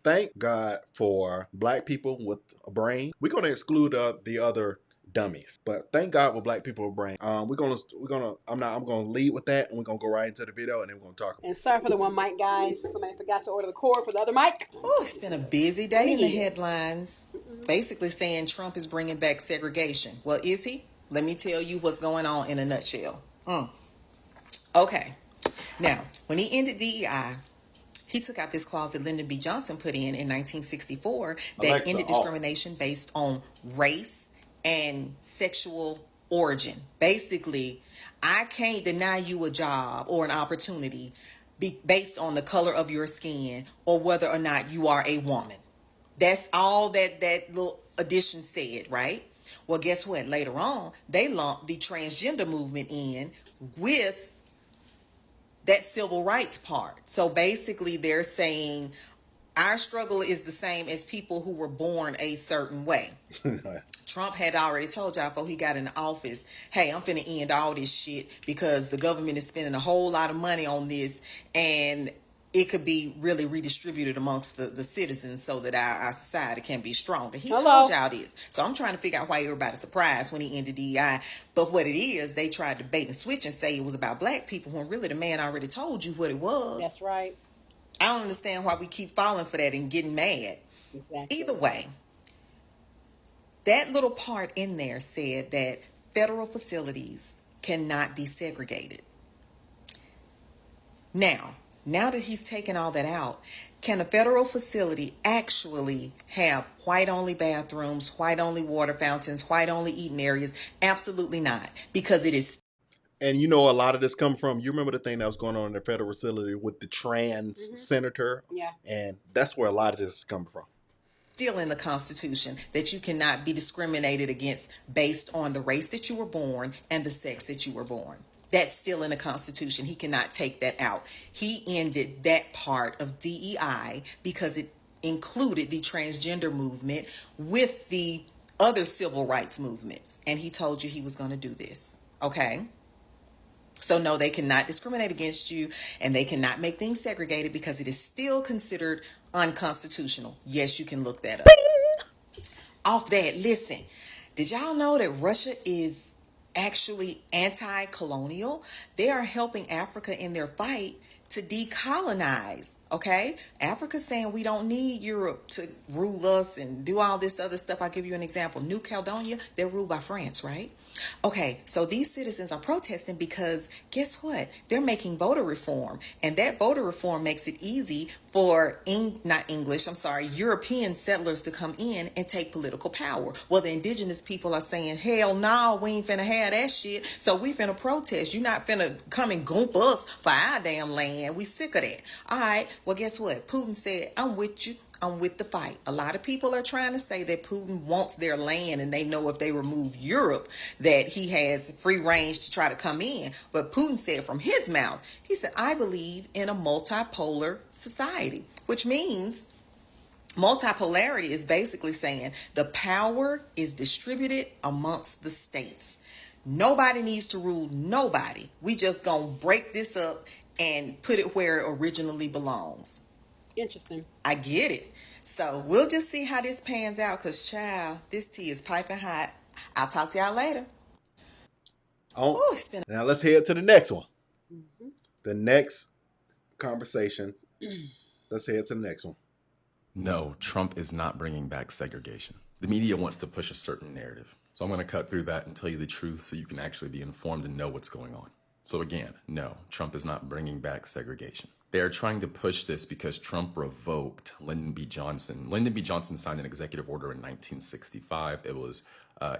Thank God for black people with a brain. We're gonna exclude the other dummies, but thank God with black people with brain. I'm gonna lead with that, and we're gonna go right into the video, and then we're gonna talk. And sorry for the one mic, guys. Somebody forgot to order the cord for the other mic. Oh, it's been a busy day in the headlines. Basically saying Trump is bringing back segregation. Well, is he? Let me tell you what's going on in a nutshell. Okay. Now, when he ended DEI, he took out this clause that Lyndon B. Johnson put in 1964 that ended discrimination based on race and sexual origin. Basically, I can't deny you a job or an opportunity based on the color of your skin or whether or not you are a woman. That's all that little addition said, right? Well, guess what? Later on, they lumped the transgender movement in with that civil rights part. So basically they're saying our struggle is the same as people who were born a certain way. Trump had already told y'all before he got in office, hey, I'm finna end all this shit because the government is spending a whole lot of money on this and it could be really redistributed amongst the citizens so that our society can be stronger. He told y'all this. So I'm trying to figure out why everybody's surprised when he ended DEI. But what it is, they tried to bait and switch and say it was about black people when really the man already told you what it was. That's right. I don't understand why we keep falling for that and getting mad. Exactly. Either way, that little part in there said that federal facilities cannot be segregated. Now that he's taken all that out, can a federal facility actually have white-only bathrooms, white-only water fountains, white-only eating areas? Absolutely not, because it is. And you know, a lot of this come from, you remember the thing that was going on in the federal facility with the trans senator? Yeah. And that's where a lot of this is coming from. Still in the Constitution that you cannot be discriminated against based on the race that you were born and the sex that you were born. That's still in the Constitution. He cannot take that out. He ended that part of DEI because it included the transgender movement with the other civil rights movements. And he told you he was going to do this. Okay? So no, they cannot discriminate against you and they cannot make things segregated because it is still considered unconstitutional. Yes, you can look that up. Off that, listen, did y'all know that Russia is actually anti-colonial? They are helping Africa in their fight to decolonize, okay? Africa's saying we don't need Europe to rule us and do all this other stuff. I'll give you an example. New Caledonia, they're ruled by France, right? Okay, so these citizens are protesting because guess what? They're making voter reform, and that voter reform makes it easy for European settlers to come in and take political power. Well, the indigenous people are saying, hell no, we ain't finna have that shit, so we finna protest. You're not finna come and goop us for our damn land. We sick of that. All right, well, guess what? Putin said, I'm with you. I'm with the fight. A lot of people are trying to say that Putin wants their land and they know if they remove Europe that he has free range to try to come in. But Putin said from his mouth, he said, I believe in a multipolar society, which means multipolarity is basically saying the power is distributed amongst the states. Nobody needs to rule nobody. We just gonna break this up and put it where it originally belongs. Interesting. I get it. So we'll just see how this pans out because, child, this tea is piping hot. I'll talk to y'all later. Now let's head to the next one. The next conversation. Let's head to the next one. No, Trump is not bringing back segregation. The media wants to push a certain narrative. So I'm going to cut through that and tell you the truth so you can actually be informed and know what's going on. So again, no, Trump is not bringing back segregation. They are trying to push this because Trump revoked Lyndon B. Johnson. Lyndon B. Johnson signed an executive order in 1965. It was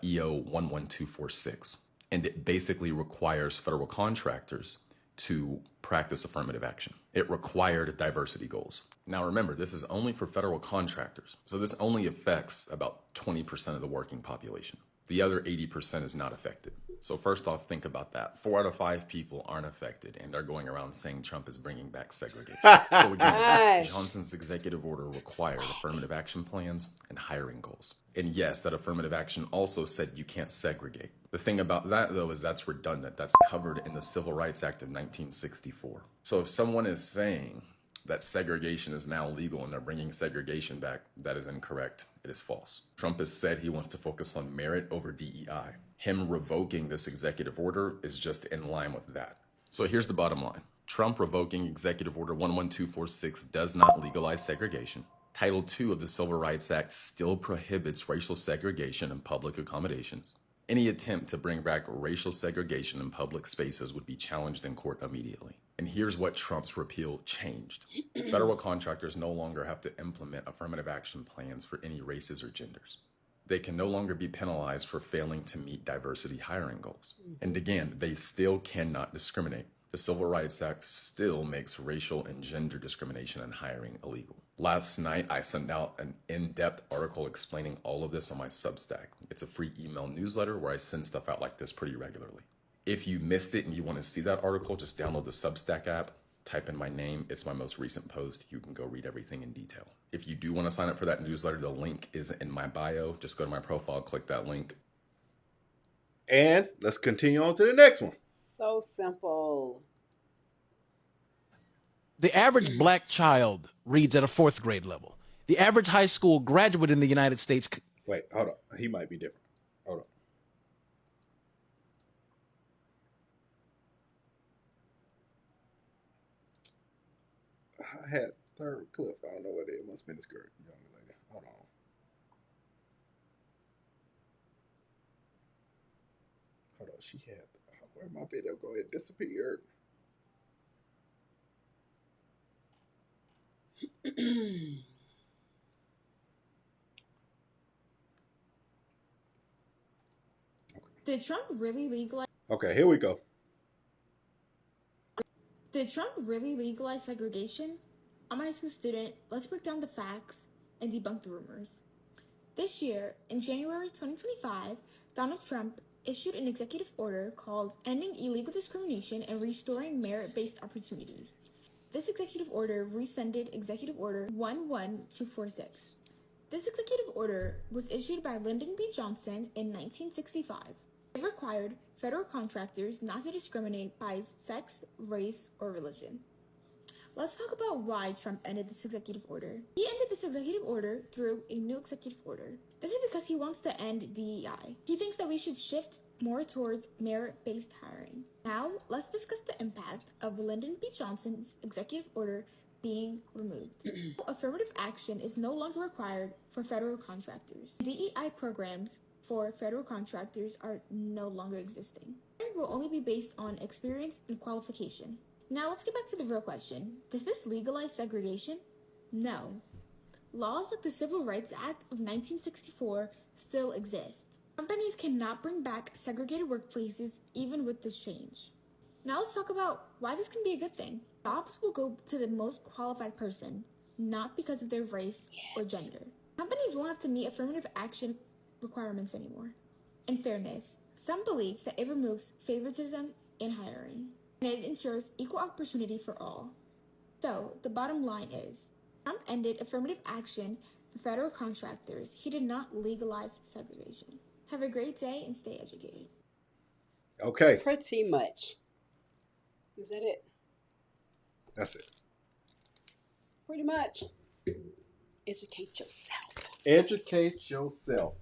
EO 11246. And it basically requires federal contractors to practice affirmative action. It required diversity goals. Now remember, this is only for federal contractors. So this only affects about 20% of the working population. The other 80% is not affected. So first off, think about that. 4 out of 5 people aren't affected, and they're going around saying Trump is bringing back segregation. So again, Johnson's executive order required affirmative action plans and hiring goals. And yes, that affirmative action also said you can't segregate. The thing about that, though, is that's redundant. That's covered in the Civil Rights Act of 1964. So if someone is saying that segregation is now legal and they're bringing segregation back, that is incorrect. It is false. Trump has said he wants to focus on merit over DEI. Him revoking this executive order is just in line with that. So here's the bottom line. Trump revoking Executive Order 11246 does not legalize segregation. Title II of the Civil Rights Act still prohibits racial segregation in public accommodations. Any attempt to bring back racial segregation in public spaces would be challenged in court immediately. And here's what Trump's repeal changed. Federal contractors no longer have to implement affirmative action plans for any races or genders. They can no longer be penalized for failing to meet diversity hiring goals. And again, they still cannot discriminate. The Civil Rights Act still makes racial and gender discrimination in hiring illegal. Last night, I sent out an in-depth article explaining all of this on my Substack. It's a free email newsletter where I send stuff out like this pretty regularly. If you missed it and you want to see that article, just download the Substack app, type in my name. It's my most recent post. You can go read everything in detail. If you do want to sign up for that newsletter, the link is in my bio. Just go to my profile, click that link. And let's continue on to the next one. So simple. The average black child reads at a 4th grade level. The average high school graduate in the United States... Wait, hold on. He might be different. Hold on. I had third clip. I don't know what it is. It must have been the skirt. Young lady. Hold on. Hold on. She had... Where my video go? It disappeared. Did Trump really legalize? Okay, here we go. Did Trump really legalize segregation? I'm a high school student. Let's break down the facts and debunk the rumors. This year, in January 2025, Donald Trump issued an executive order called Ending Illegal Discrimination and Restoring Merit-Based Opportunities. This executive order rescinded Executive Order 11246. This executive order was issued by Lyndon B. Johnson in 1965. It required federal contractors not to discriminate by sex, race, or religion. Let's talk about why Trump ended this executive order. He ended this executive order through a new executive order. This is because he wants to end DEI. He thinks that we should shift more towards merit-based hiring. Now, let's discuss the impact of Lyndon B. Johnson's executive order being removed. Affirmative action is no longer required for federal contractors. DEI programs for federal contractors are no longer existing. Hiring will only be based on experience and qualification. Now let's get back to the real question. Does this legalize segregation? No. Laws like the Civil Rights Act of 1964 still exist. Companies cannot bring back segregated workplaces even with this change. Now let's talk about why this can be a good thing. Jobs will go to the most qualified person, not because of their race or gender. Companies won't have to meet affirmative action requirements anymore. In fairness, some believes that it removes favoritism in hiring, and it ensures equal opportunity for all. So, the bottom line is, Trump ended affirmative action for federal contractors. He did not legalize segregation. Have a great day and stay educated. Okay. Pretty much. Is that it? That's it. Pretty much. Educate yourself. Educate yourself.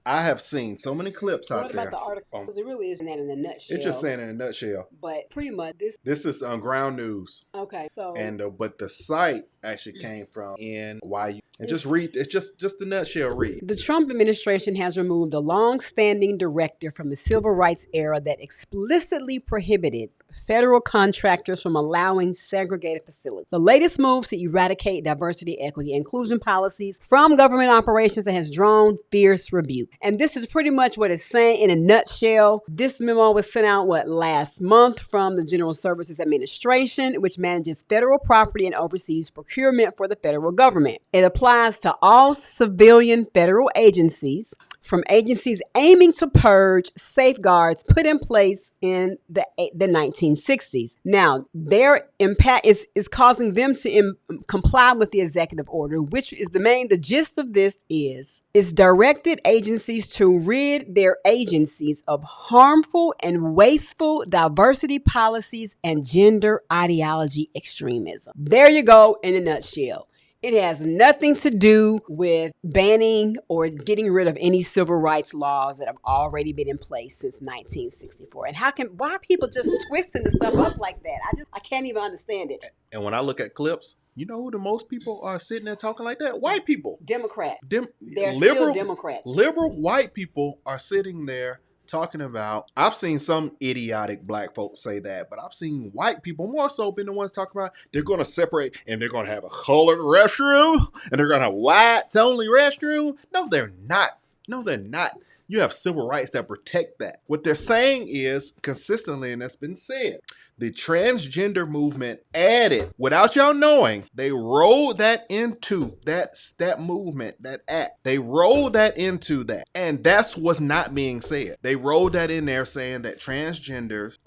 I have seen so many clips out What there. about the article? Because it really isn't that in a nutshell. It's just saying in a nutshell. But pretty much This is on Ground News. Okay, so. And but the site actually came from NYU. And just read, it's just the nutshell read. The Trump administration has removed a long-standing directive from the civil rights era that explicitly prohibited federal contractors from allowing segregated facilities. The latest move to eradicate diversity, equity, and inclusion policies from government operations that has drawn fierce rebuke. And this is pretty much what it's saying in a nutshell. This memo was sent out, last month from the General Services Administration, which manages federal property and oversees procurement for the federal government. It applies to all civilian federal agencies from agencies aiming to purge safeguards put in place in the 1960s. Now, their impact is causing them to comply with the executive order, which is the gist of this is it's directed agencies to rid their agencies of harmful and wasteful diversity policies and gender ideology extremism. There you go in a nutshell. It has nothing to do with banning or getting rid of any civil rights laws that have already been in place since 1964. And why are people just twisting the stuff up like that? I can't even understand it. And when I look at clips, you know who the most people are sitting there talking like that? White people. Democrats. They're liberal still Democrats. Liberal white people are sitting there talking about, I've seen some idiotic black folks say that, but I've seen white people more so been the ones talking about they're going to separate and they're going to have a colored restroom and they're going to have whites only restroom. No, they're not. No, they're not. You have civil rights that protect that. What they're saying is consistently, and that's been said, the transgender movement added, without y'all knowing, they rolled that into that movement, that act. They rolled that into that. And that's what's not being said. They rolled that in there saying that transgenders,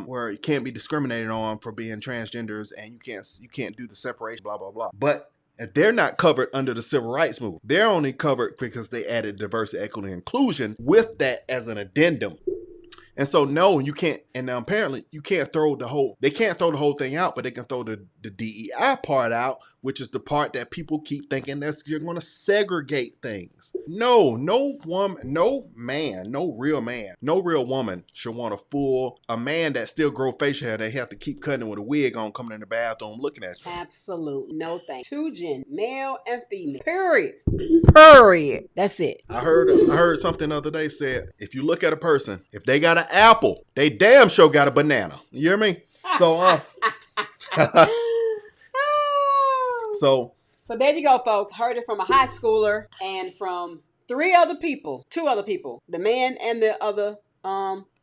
where you can't be discriminated on for being transgenders and you can't do the separation, blah, blah, blah. But they're not covered under the civil rights movement. They're only covered because they added diversity, equity, and inclusion with that as an addendum. And so, no, you can't, and apparently you can't they can't throw the whole thing out, but they can throw the DEI part out, which is the part that people keep thinking you're going to segregate things. No woman, no man, no real woman should want a man that still grow facial hair. They have to keep cutting with a wig on, coming in the bathroom looking at you. Absolutely. No thanks. Two gen, male and female. Period. That's it. I heard something the other day said, if you look at a person, if they got an apple, they damn sure got a banana. You hear me? So, So there you go, folks. Heard it from a high schooler and from two other people, the man and the other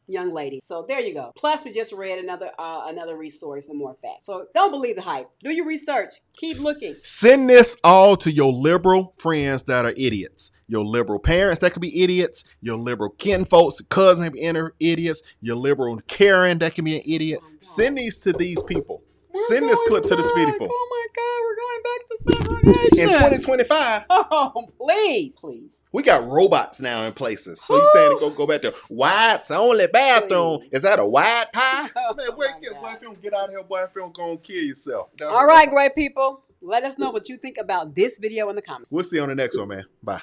young lady. So there you go. Plus, we just read another resource and more facts. So don't believe the hype. Do your research. Keep looking. Send this all to your liberal friends that are idiots. Your liberal parents that could be idiots. Your liberal kinfolks, cousins that can be idiots. Your liberal Karen that can be an idiot. Send these to these people. Send this clip to this people. Oh my God, we're going back to segregation. In 2025. Oh, please. We got robots now in places. So you saying to go back to whites only bathroom? Please. Is that a white pie? Man, boy, if you don't get out of here, boy, if you don't go and kill yourself. All right, great people. Let us know what you think about this video in the comments. We'll see you on the next one, man. Bye.